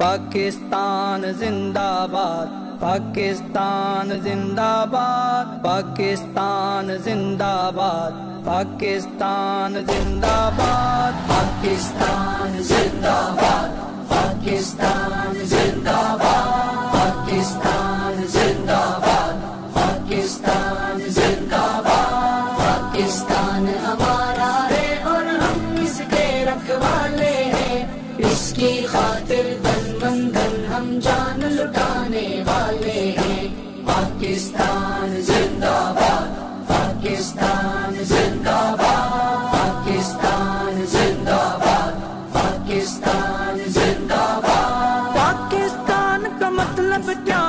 پاکستان زندہ باد، پاکستان زندہ باد، پاکستان زندہ باد، پاکستان زندہ باد، پاکستان زندہ باد، پاکستان زندہ باد، پاکستان زندہ باد، پاکستان زندہ باد۔ پاکستان ہمارا ہے اور ہم اس کے رکھوالے ہیں، اس کی خاطر دن من دھن ہم جان لٹانے والے ہیں۔ پاکستان زندہ باد، پاکستان زندہ باد، پاکستان زندہ باد، پاکستان زندہ باد۔ پاکستان کا مطلب کیا؟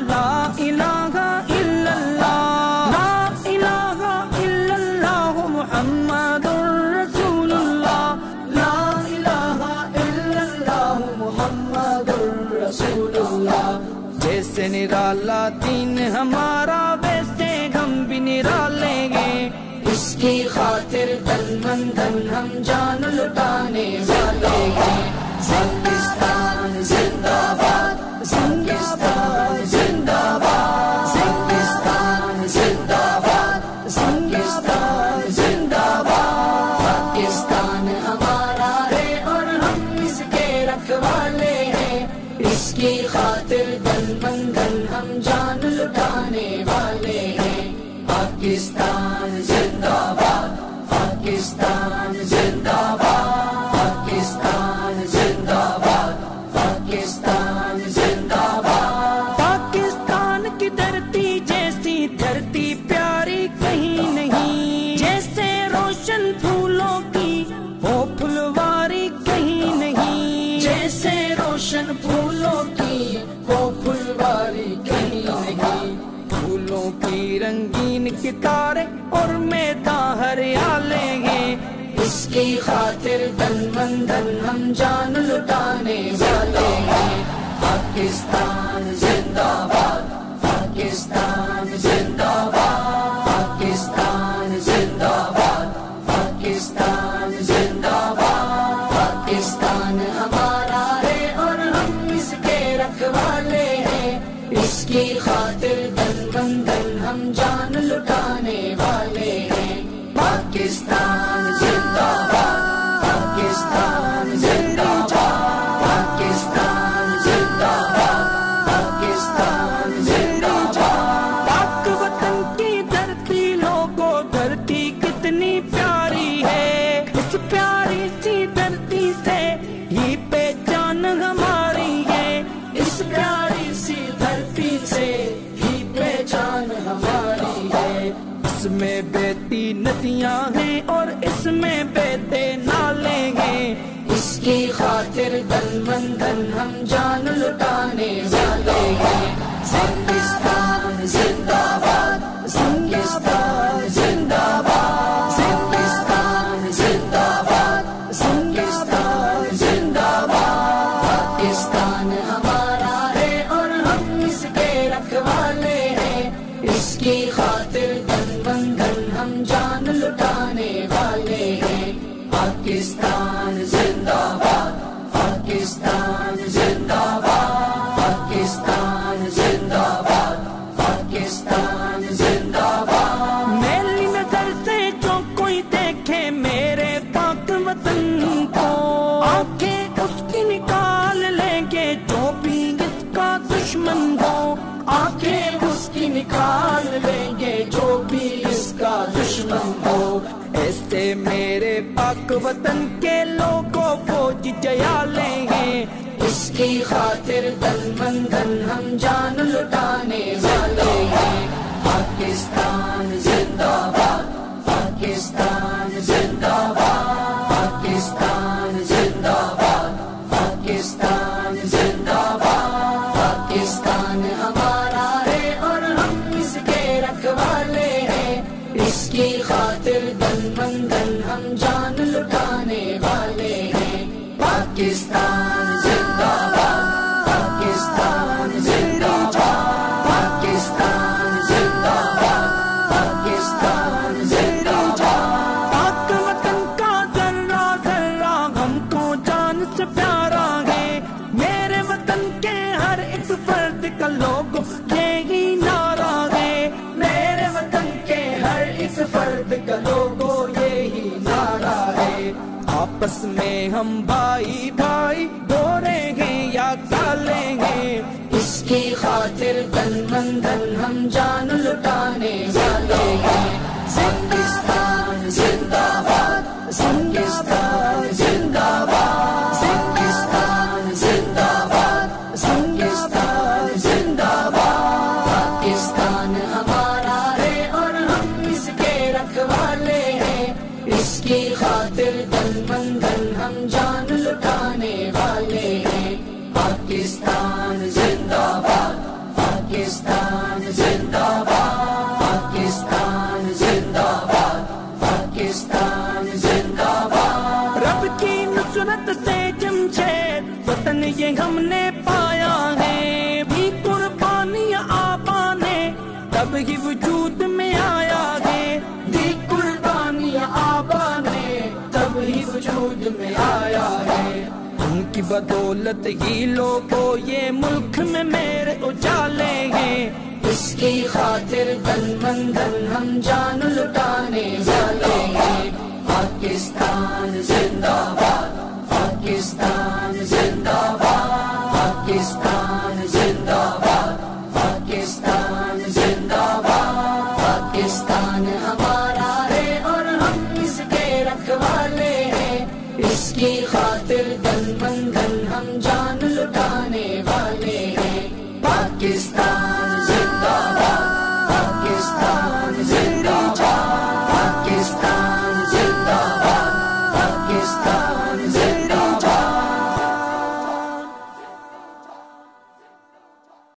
لا الہ الا اللہ، لا الہ الا اللہ محمد رسول اللہ، لا الہ الا اللہ محمد رسول اللہ۔ جیسے نرالا دین ہمارا ویسے ہم بھی نرالیں گے، اس کی خاطر تن من دھن ہم جان لٹانے والے ہیں۔ پاکستان زندہ باد، پاکستان زندہ باد، پاکستان زندہ باد، پاکستان زندہ باد۔ پاکستان ہمارا ہے اور ہم اس کے رکھوالے ہیں، اس کی خاطر دن من دھن ہم جان لٹانے والے ہیں۔ پاکستان زندہ باد، پاکستان زندہ باد، پاکستان زندہ باد، پاکستان زندہ باد۔ پاکستان کی دھرتی جیسی دھرتی پیاری کہیں نہیں، جیسے روشن پھولوں کی ہو پھلواری کہیں نہیں، جیسے روشن پھولوں کی ہو پھلواری کہیں نہیں۔ پھولوں کی رنگین ستارے اور میدان ہریالے ہیں، اس کی خاطر دن من دھن ہم جان لٹانے والے ہیں۔ پاکستان زندہ باد، پاکستان زندہ باد، پاکستان زندہ باد، پاکستان زندہ باد۔ پاکستان ہمارا ہے اور ہم اس کے رکھوالے ہیں، اس کی خاطر دن من دھن ہم جان لٹانے والے ہیں۔ پاکستان زندہ باد، پاکستان زندہ باد، پاکستان زندہ باد، پاکستان زندہ باد۔ پاک وطن کی دھرتی لوگوں، دھرتی کتنی پیاری ہے، اس پیاری سی دھرتی سے ہی پہچان ہماری ہے، اس پیاری سی دھرتی سے ہی پہچان ہماری ہے۔ اس میں بہتی ندیاں ہیں اور اس میں بہتے نالے ہیں، اس کی خاطر دن من دھن ہم جان لٹانے والے ہیں۔ پاکستان زندہ باد، پاکستان زندہ باد، پاکستان زندہ باد، پاکستان زندہ باد۔ پاکستان ہمارا ہے اور ہم اس کے رکھوالے ہیں، اس کی خاطر دن من دھن ہم جان لٹانے والے ہیں۔ پاکستان زندہ باد، پاکستان زندہ باد، پاکستان زندہ باد، پاکستان زندہ باد۔ میری نظر سے جو کوئی دیکھے میرے پاک وطن کو، آنکھیں اس کی نکال لیں گے جو بھی اس کا دشمن ہو، آنکھیں اس کی نکال لیں گے جو بھی اس کا دشمن ہو۔ ایسے میرے پاک وطن کے لوگوں فوج جیا لیں گے، اس کی خاطر دن من دھن ہم جان لٹانے والے ہیں۔ پاکستان زندہ باد، پاکستان زندہ باد، پاکستان زندہ باد، پاکستان زندہ باد۔ پاکستان ہمارا ہے اور ہم اس کے رکھوالے ہیں، اس کی خاطر دن من دھن ہم جان لٹانے والے ہیں۔ پاکستان زندہ باد، پاکستان زندہ باد، پاکستان زندہ باد، پاکستان زندہ باد۔ پاک وطن کا ذرہ ذرہ ہم کو جان سے پیارا ہے، میرے وطن آپس میں ہم بھائی بھائی گورے ہیں یا کالے ہیں، اس کی خاطر تن من دھن ہم جان لٹانے والے ہیں۔ پاکستان زندہ باد، پاکستان زندہ باد، پاکستان زندہ باد، پاکستان زندہ باد۔ پاکستان ہمارا ہے اور ہم اس کے رکھوالے ہیں، اس کی خاطر تن من دھن ہم جان لٹانے والے ہیں۔ پاکستان زندہ باد، پاکستان زندہ باد، پاکستان زندہ باد، پاکستان زندہ باد۔ رب کی نصرت سے جمشید وطن یہ ہم نے پایا ہے، بھی قربانیاں آبا نے تب ہی وجود میں آیا ہے، دی قربانیاں آبا نے تب ہی وجود میں آیا ہے۔ ان کی بدولت ہی لوگوں یہ ملک میں میرے اجالے ہیں، اس کی خاطر تن من دھن ہم جان لٹانے والے ہیں۔ پاکستان زندہ باد، پاکستان زندہ باد۔